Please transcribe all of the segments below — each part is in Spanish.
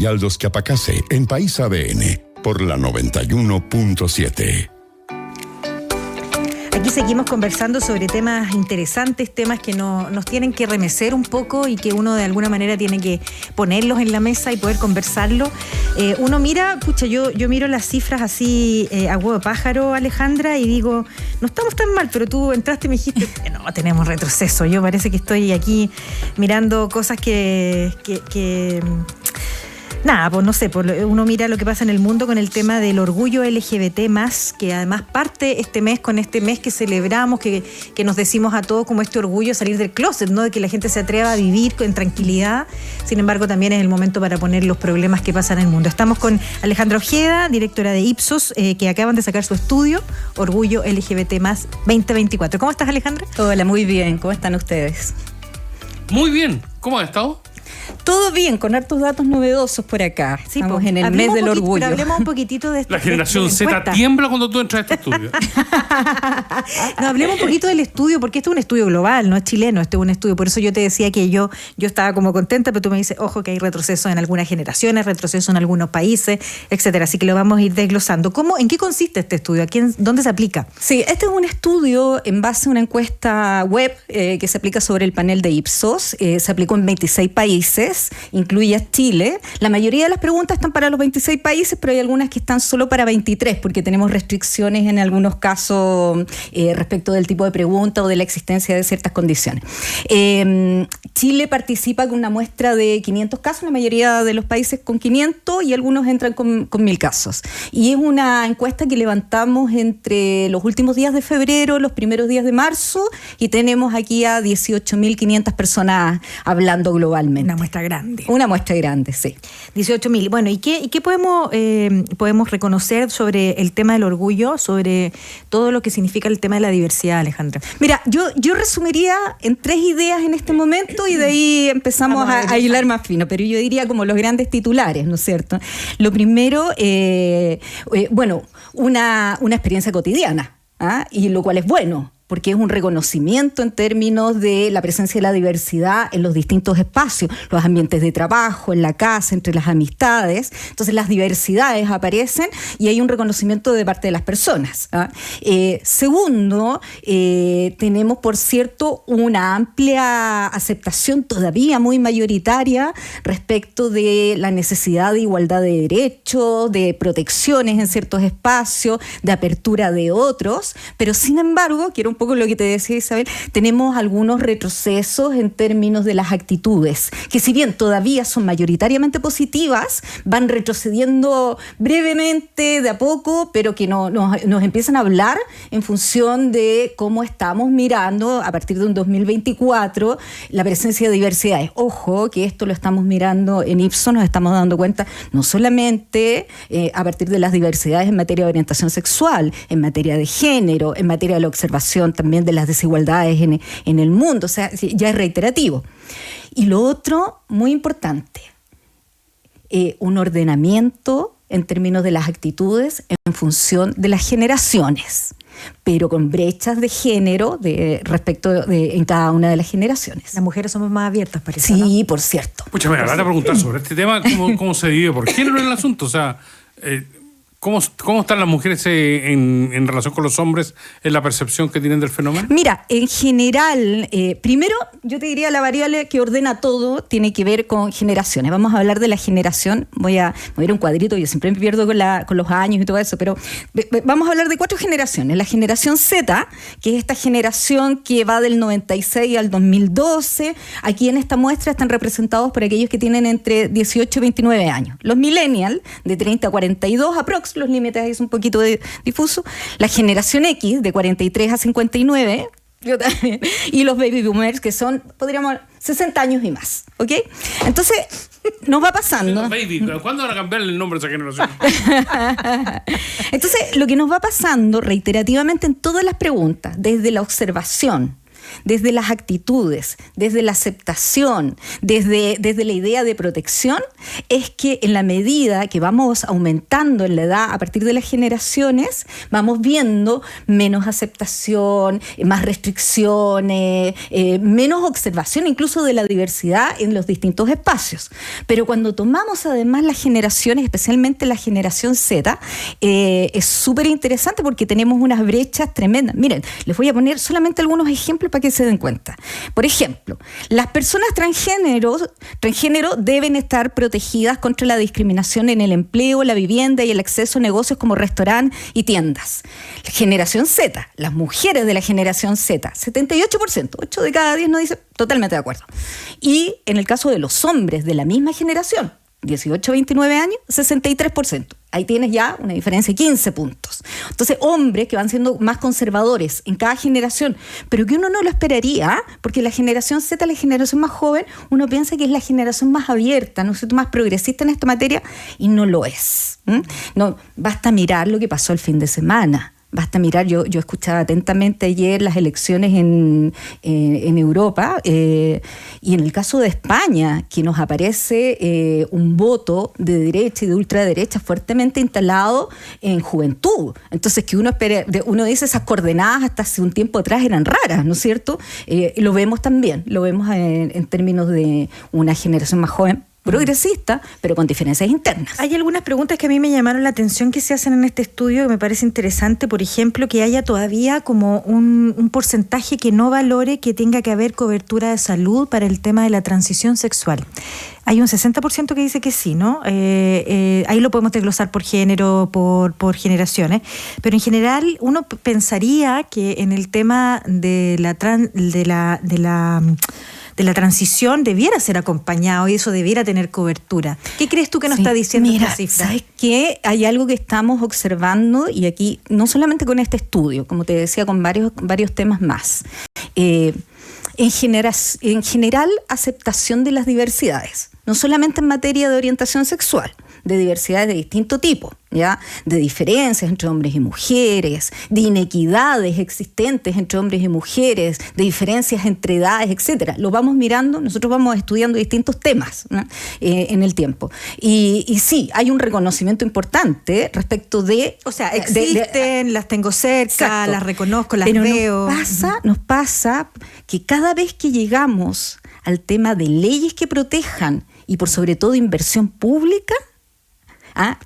y Aldos Capacase en País ADN por la 91.7. Aquí seguimos conversando sobre temas interesantes, temas que nos tienen que remecer un poco y que uno de alguna manera tiene que ponerlos en la mesa y poder conversarlo. Uno mira, yo miro las cifras así a huevo de pájaro, Alejandra, y digo, no estamos tan mal, pero tú entraste y me dijiste, no, tenemos retroceso. Yo parece que estoy aquí mirando cosas que nada, pues no sé, uno mira lo que pasa en el mundo con el tema del orgullo LGBT+, que además parte este mes con este mes que celebramos, que nos decimos a todos como este orgullo de salir del closet, ¿no? De que la gente se atreva a vivir en tranquilidad. Sin embargo, también es el momento para poner los problemas que pasan en el mundo. Estamos con Alejandra Ojeda, directora de Ipsos, que acaban de sacar su estudio, Orgullo LGBT+ 2024. ¿Cómo estás, Alejandra? Hola, muy bien. ¿Cómo están ustedes? Muy bien. ¿Cómo has estado? Todo bien, con hartos datos novedosos por acá. Sí, estamos en el mes del orgullo. Pero hablemos un poquitito de esto. La generación Z tiembla cuando tú entras a este estudio. No, hablemos un poquito del estudio, porque esto es un estudio global, no es chileno, este es un estudio. Por eso yo te decía que yo estaba como contenta, pero tú me dices, ojo, que hay retroceso en algunas generaciones, retroceso en algunos países, etcétera. Así que lo vamos a ir desglosando. ¿En qué consiste este estudio? ¿Dónde se aplica? Sí, este es un estudio en base a una encuesta web que se aplica sobre el panel de Ipsos. Se aplicó en 26 países, incluye a Chile. La mayoría de las preguntas están para los 26 países, pero hay algunas que están solo para 23, porque tenemos restricciones en algunos casos respecto del tipo de pregunta o de la existencia de ciertas condiciones. Chile participa con una muestra de 500 casos, la mayoría de los países con 500 y algunos entran con 1000 casos. Y es una encuesta que levantamos entre los últimos días de febrero, los primeros días de marzo, y tenemos aquí a 18.500 personas hablando globalmente. Una muestra grande. Una muestra grande, sí. 18.000. Bueno, ¿y qué podemos reconocer sobre el tema del orgullo, sobre todo lo que significa el tema de la diversidad, Alejandra? Mira, yo resumiría en 3 ideas en este momento y de ahí empezamos a hilar más fino, pero yo diría como los grandes titulares, ¿no es cierto? Lo primero, una experiencia cotidiana, y lo cual es bueno, porque es un reconocimiento en términos de la presencia de la diversidad en los distintos espacios, los ambientes de trabajo, en la casa, entre las amistades. Entonces las diversidades aparecen y hay un reconocimiento de parte de las personas. Segundo, tenemos, por cierto, una amplia aceptación todavía muy mayoritaria respecto de la necesidad de igualdad de derechos, de protecciones en ciertos espacios, de apertura de otros, pero sin embargo, quiero un poco lo que te decía Isabel, tenemos algunos retrocesos en términos de las actitudes, que si bien todavía son mayoritariamente positivas, van retrocediendo brevemente, de a poco, pero que nos empiezan a hablar en función de cómo estamos mirando a partir de un 2024 la presencia de diversidades. Ojo, que esto lo estamos mirando en Ipsos, nos estamos dando cuenta no solamente a partir de las diversidades en materia de orientación sexual, en materia de género, en materia de la observación también de las desigualdades en el mundo, o sea, ya es reiterativo. Y lo otro, muy importante, un ordenamiento en términos de las actitudes en función de las generaciones, pero con brechas de género en cada una de las generaciones. Las mujeres somos más abiertas, parece. Sí, ¿no? Por cierto. Pucha, me van a preguntar sobre este tema, cómo se divide por género en el asunto, o sea... ¿Cómo están las mujeres en relación con los hombres en la percepción que tienen del fenómeno? Mira, en general, primero yo te diría la variable que ordena todo tiene que ver con generaciones. Vamos a hablar de la generación, voy a mover un cuadrito, yo siempre me pierdo con los años y todo eso, pero vamos a hablar de 4 generaciones. La generación Z, que es esta generación que va del 96 al 2012, aquí en esta muestra están representados por aquellos que tienen entre 18 y 29 años. Los millennials, de 30 a 42 aprox, los límites ahí son un poquito difusos. La generación X, de 43 a 59, yo también, y los baby boomers, que son, podríamos, 60 años y más, ¿ok? Entonces, nos va pasando... ¿Cuándo van a cambiar el nombre de esa generación? Entonces, lo que nos va pasando reiterativamente en todas las preguntas, desde la observación, desde las actitudes, desde la aceptación, desde la idea de protección, es que en la medida que vamos aumentando en la edad a partir de las generaciones, vamos viendo menos aceptación, más restricciones, menos observación incluso de la diversidad en los distintos espacios. Pero cuando tomamos además las generaciones, especialmente la generación Z, es súper interesante porque tenemos unas brechas tremendas. Miren, les voy a poner solamente algunos ejemplos para que se den cuenta. Por ejemplo, las personas transgénero deben estar protegidas contra la discriminación en el empleo, la vivienda y el acceso a negocios como restaurantes y tiendas. Generación Z, las mujeres de la generación Z, 78%, 8 de cada 10 nos dice totalmente de acuerdo. Y en el caso de los hombres de la misma generación, 18 a 29 años, 63%. Ahí tienes ya una diferencia de 15 puntos. Entonces, hombres que van siendo más conservadores en cada generación, pero que uno no lo esperaría, porque la generación Z, la generación más joven, uno piensa que es la generación más abierta, ¿no es cierto?, más progresista en esta materia, y no lo es. No, basta mirar lo que pasó el fin de semana. Basta mirar, yo escuchaba atentamente ayer las elecciones en Europa, y en el caso de España, que nos aparece un voto de derecha y de ultraderecha fuertemente instalado en juventud. Entonces, que uno dice, esas coordenadas hasta hace un tiempo atrás eran raras, ¿no es cierto? Lo vemos también, lo vemos en términos de una generación más joven, progresista, pero con diferencias internas. Hay algunas preguntas que a mí me llamaron la atención que se hacen en este estudio que me parece interesante. Por ejemplo, que haya todavía como un porcentaje que no valore que tenga que haber cobertura de salud para el tema de la transición sexual. Hay un 60% que dice que sí, ¿no? Ahí lo podemos desglosar por género, por generaciones. Pero en general uno pensaría que en el tema de la transición debiera ser acompañado y eso debiera tener cobertura. ¿Qué crees tú que nos está diciendo esta cifra? ¿Sabes qué? Hay algo que estamos observando, y aquí no solamente con este estudio, como te decía, con varios temas más. En general, aceptación de las diversidades, no solamente en materia de orientación sexual, de diversidades de distinto tipo, ¿ya? De diferencias entre hombres y mujeres, de inequidades existentes entre hombres y mujeres, de diferencias entre edades, etcétera. Lo vamos mirando, nosotros vamos estudiando distintos temas, ¿no? En el tiempo. Y sí, hay un reconocimiento importante respecto de... O sea, existen, las tengo cerca, exacto, las reconozco, las veo. Nos pasa que cada vez que llegamos al tema de leyes que protejan y por sobre todo inversión pública,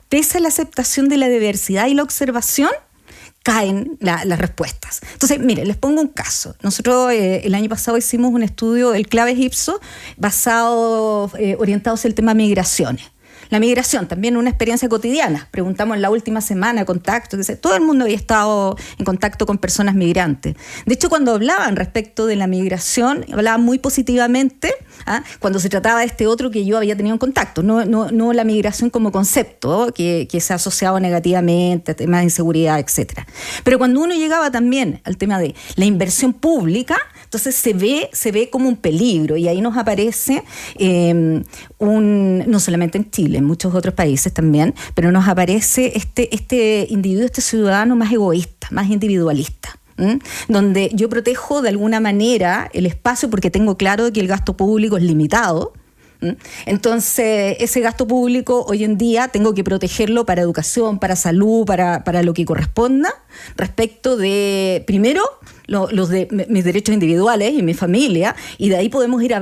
pese a la aceptación de la diversidad y la observación, caen las respuestas. Entonces, mire, les pongo un caso. Nosotros el año pasado hicimos un estudio, el Claves Ipsos, orientado hacia el tema migraciones. La migración, también una experiencia cotidiana. Preguntamos en la última semana, contacto, todo el mundo había estado en contacto con personas migrantes. De hecho, cuando hablaban respecto de la migración, hablaban muy positivamente, cuando se trataba de este otro que yo había tenido en contacto, no la migración como concepto, que se ha asociado negativamente a temas de inseguridad, etcétera. Pero cuando uno llegaba también al tema de la inversión pública, entonces se ve como un peligro, y ahí nos aparece no solamente en Chile, en muchos otros países también, pero nos aparece este individuo, este ciudadano más egoísta, más individualista, donde yo protejo de alguna manera el espacio porque tengo claro que el gasto público es limitado. Entonces, ese gasto público hoy en día tengo que protegerlo para educación, para salud, para lo que corresponda, respecto de, primero, los de mis derechos individuales y mi familia, y de ahí podemos ir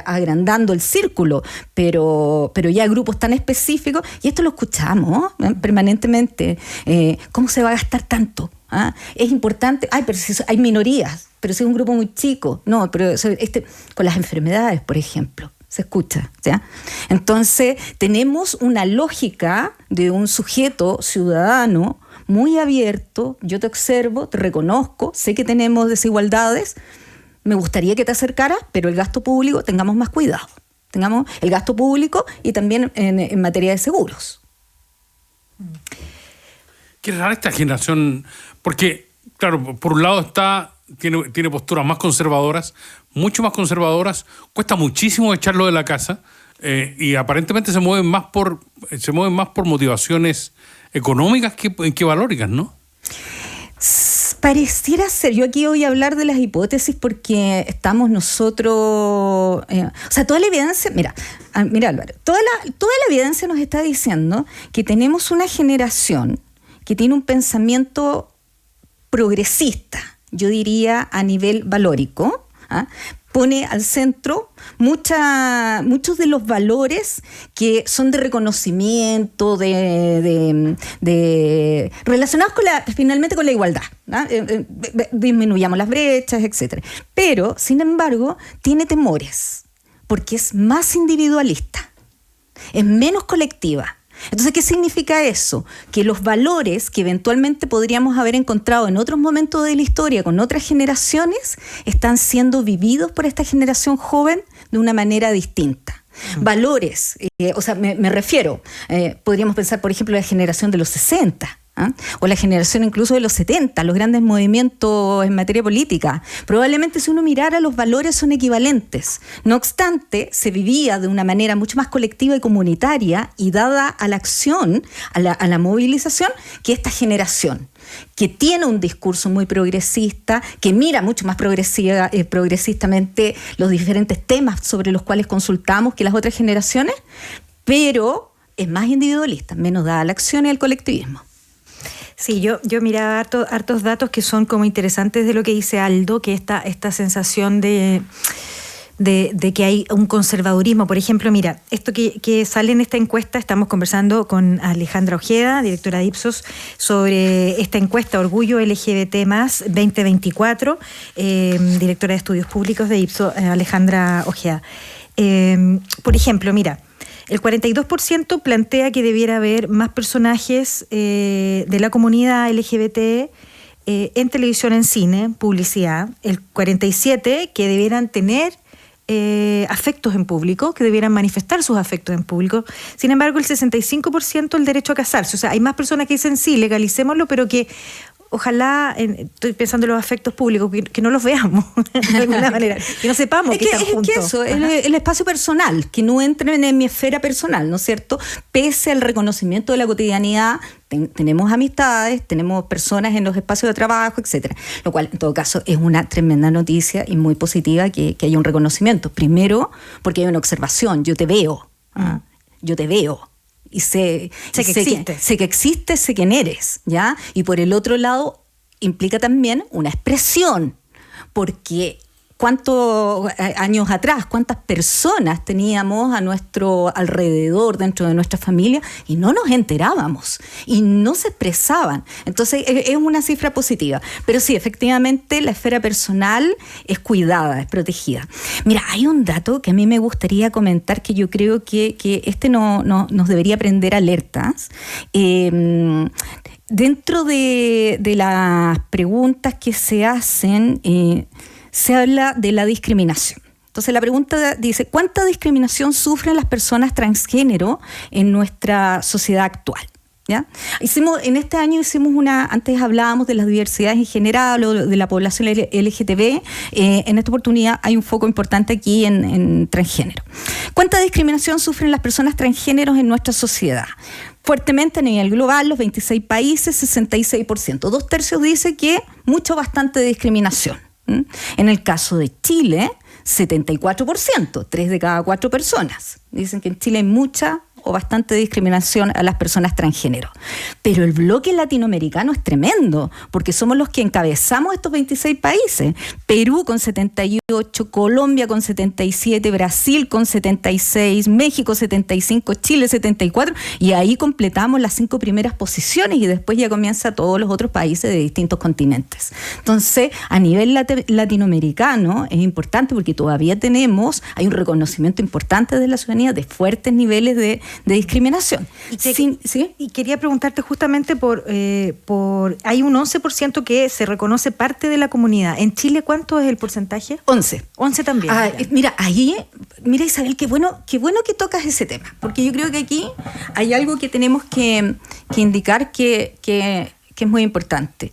agrandando el círculo, pero ya grupos tan específicos, y esto lo escuchamos permanentemente. ¿Cómo se va a gastar tanto? Es importante, pero si hay minorías, pero si es un grupo muy chico, no, pero con las enfermedades, por ejemplo. Se escucha, ¿ya? Entonces, tenemos una lógica de un sujeto ciudadano muy abierto. Yo te observo, te reconozco, sé que tenemos desigualdades, me gustaría que te acercaras, pero el gasto público, tengamos más cuidado. Tengamos el gasto público y también en materia de seguros. Qué rara esta generación, porque, claro, por un lado tiene posturas más conservadoras, mucho más conservadoras, cuesta muchísimo echarlo de la casa, y aparentemente se mueven más por motivaciones económicas que valóricas, ¿no? Pareciera ser, yo aquí voy a hablar de las hipótesis porque estamos nosotros, o sea, toda la evidencia, mira Álvaro, toda la evidencia nos está diciendo que tenemos una generación que tiene un pensamiento progresista, yo diría a nivel valórico, pone al centro muchos de los valores que son de reconocimiento, relacionados finalmente con la igualdad, disminuyamos las brechas, etcétera. Pero, sin embargo, tiene temores, porque es más individualista, es menos colectiva. Entonces, ¿qué significa eso? Que los valores que eventualmente podríamos haber encontrado en otros momentos de la historia con otras generaciones están siendo vividos por esta generación joven de una manera distinta. Valores, me refiero, podríamos pensar, por ejemplo, la generación de los 60, o la generación incluso de los 70, los grandes movimientos en materia política. Probablemente si uno mirara, los valores son equivalentes. No obstante, se vivía de una manera mucho más colectiva y comunitaria y dada a la acción, a la movilización, que esta generación, que tiene un discurso muy progresista, que mira mucho más progresistamente los diferentes temas sobre los cuales consultamos que las otras generaciones, pero es más individualista, menos dada a la acción y al colectivismo. Sí, yo miraba hartos datos que son como interesantes de lo que dice Aldo, que esta sensación de que hay un conservadurismo. Por ejemplo, mira, esto que sale en esta encuesta, estamos conversando con Alejandra Ojeda, directora de Ipsos, sobre esta encuesta Orgullo LGBT+ 2024, directora de Estudios Públicos de Ipsos, Alejandra Ojeda. Por ejemplo, mira, el 42% plantea que debiera haber más personajes de la comunidad LGBT en televisión, en cine, publicidad. El 47% que debieran tener afectos en público, que debieran manifestar sus afectos en público. Sin embargo, el 65% el derecho a casarse. O sea, hay más personas que dicen sí, legalicémoslo, pero que ojalá, estoy pensando en los afectos públicos, que no los veamos de alguna manera, que no sepamos que están juntos. Es que eso, el espacio personal, que no entren en mi esfera personal, ¿no es cierto? Pese al reconocimiento de la cotidianidad, tenemos amistades, tenemos personas en los espacios de trabajo, etcétera. Lo cual, en todo caso, es una tremenda noticia y muy positiva que haya un reconocimiento. Primero, porque hay una observación, yo te veo. Y sé que existes, sé quién eres, ¿ya? Y por el otro lado, implica también una expresión, porque ¿cuántos años atrás, cuántas personas teníamos a nuestro alrededor, dentro de nuestra familia, y no nos enterábamos, y no se expresaban? Entonces, es una cifra positiva. Pero sí, efectivamente, la esfera personal es cuidada, es protegida. Mira, hay un dato que a mí me gustaría comentar, que yo creo que nos debería prender alertas. Dentro de las preguntas que se hacen, se habla de la discriminación. Entonces la pregunta dice, ¿cuánta discriminación sufren las personas transgénero en nuestra sociedad actual? ¿Ya? En este año antes hablábamos de las diversidades en general o de la población LGTB, en esta oportunidad hay un foco importante aquí en transgénero. ¿Cuánta discriminación sufren las personas transgéneros en nuestra sociedad? Fuertemente a nivel global, los 26 países, 66%. 2/3 dice que mucha o bastante discriminación. En el caso de Chile, 74%, 3 de cada 4 personas. Dicen que en Chile hay mucha o bastante discriminación a las personas transgénero. Pero el bloque latinoamericano es tremendo, porque somos los que encabezamos estos 26 países. Perú con 78, Colombia con 77, Brasil con 76, México 75, Chile 74, y ahí completamos las 5 primeras posiciones y después ya comienza todos los otros países de distintos continentes. Entonces, a nivel latinoamericano es importante porque todavía hay un reconocimiento importante de la ciudadanía de fuertes niveles de discriminación. Y quería preguntarte justamente hay un 11% que se reconoce parte de la comunidad. ¿En Chile cuánto es el porcentaje? 11. 11 también. Mira Isabel, qué bueno que tocas ese tema, porque yo creo que aquí hay algo que tenemos que indicar que es muy importante.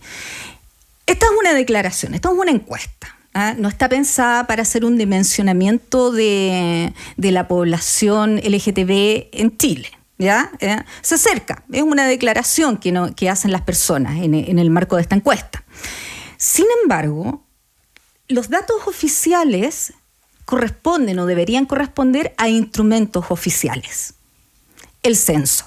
Esta es una declaración, esta es una encuesta. No está pensada para hacer un dimensionamiento de la población LGTB en Chile, ¿ya? Se acerca, es una declaración que hacen las personas en el marco de esta encuesta. Sin embargo, los datos oficiales corresponden o deberían corresponder a instrumentos oficiales. El censo.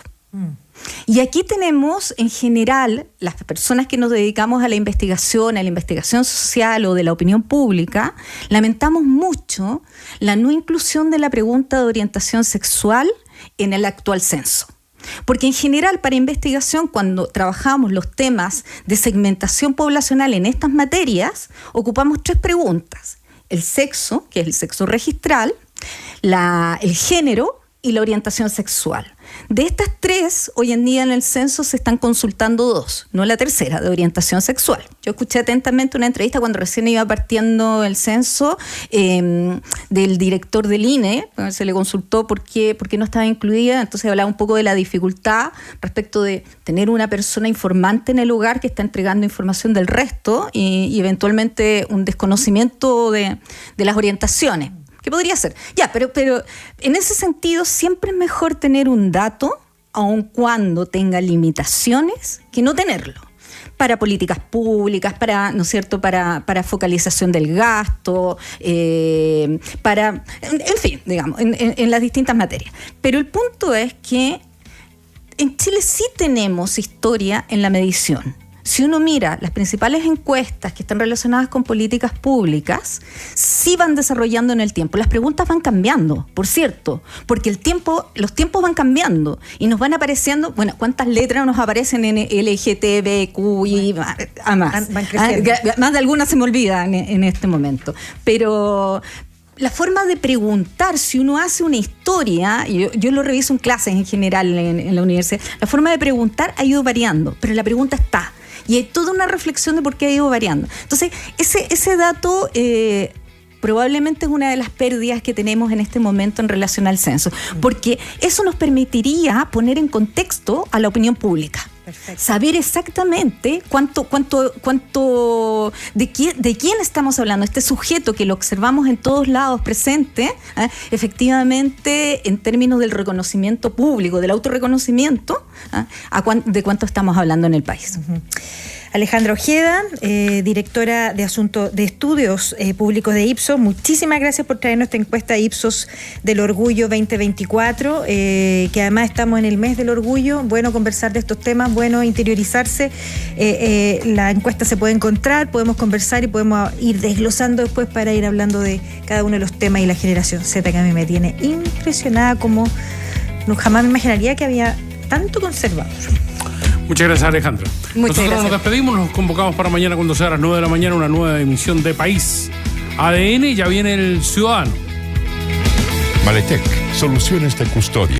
Y aquí tenemos, en general, las personas que nos dedicamos a la investigación social o de la opinión pública, lamentamos mucho la no inclusión de la pregunta de orientación sexual en el actual censo. Porque en general, para investigación, cuando trabajamos los temas de segmentación poblacional en estas materias, ocupamos 3 preguntas: el sexo, que es el sexo registral, el género y la orientación sexual. De estas 3, hoy en día en el censo se están consultando 2, no la tercera, de orientación sexual. Yo escuché atentamente una entrevista cuando recién iba partiendo el censo del director del INE, se le consultó por qué no estaba incluida, entonces hablaba un poco de la dificultad respecto de tener una persona informante en el hogar que está entregando información del resto y eventualmente un desconocimiento de las orientaciones. ¿Qué podría ser? Ya, pero en ese sentido siempre es mejor tener un dato, aun cuando tenga limitaciones, que no tenerlo. Para políticas públicas, ¿no es cierto?, para focalización del gasto, en fin, digamos, en las distintas materias. Pero el punto es que en Chile sí tenemos historia en la medición. Si uno mira las principales encuestas que están relacionadas con políticas públicas, sí van desarrollando en el tiempo. Las preguntas van cambiando, por cierto, porque los tiempos van cambiando y nos van apareciendo, bueno, ¿cuántas letras nos aparecen en LGTBQI? Más de algunas se me olvidan en este momento. Pero la forma de preguntar, si uno hace una historia, yo lo reviso en clases en general en la universidad, la forma de preguntar ha ido variando, pero la pregunta está. Y hay toda una reflexión de por qué ha ido variando. Entonces, ese dato probablemente es una de las pérdidas que tenemos en este momento en relación al censo, porque eso nos permitiría poner en contexto a la opinión pública. Perfecto. Saber exactamente de quién estamos hablando. Este sujeto que lo observamos en todos lados presente, efectivamente, en términos del reconocimiento público, del autorreconocimiento, de cuánto estamos hablando en el país. Uh-huh. Alejandra Ojeda, directora de Estudios Públicos de Ipsos, muchísimas gracias por traernos esta encuesta Ipsos del Orgullo 2024, que además estamos en el mes del orgullo. Bueno conversar de estos temas, bueno interiorizarse. La encuesta se puede encontrar, podemos conversar y podemos ir desglosando después para ir hablando de cada uno de los temas, y la generación Z, que a mí me tiene impresionada, como jamás me imaginaría que había tanto conservador. Muchas gracias, Alejandra. Nosotros nos despedimos, nos convocamos para mañana cuando sea a las 9 de la mañana una nueva emisión de País ADN. Ya viene el Ciudadano. Maletec, soluciones de custodia.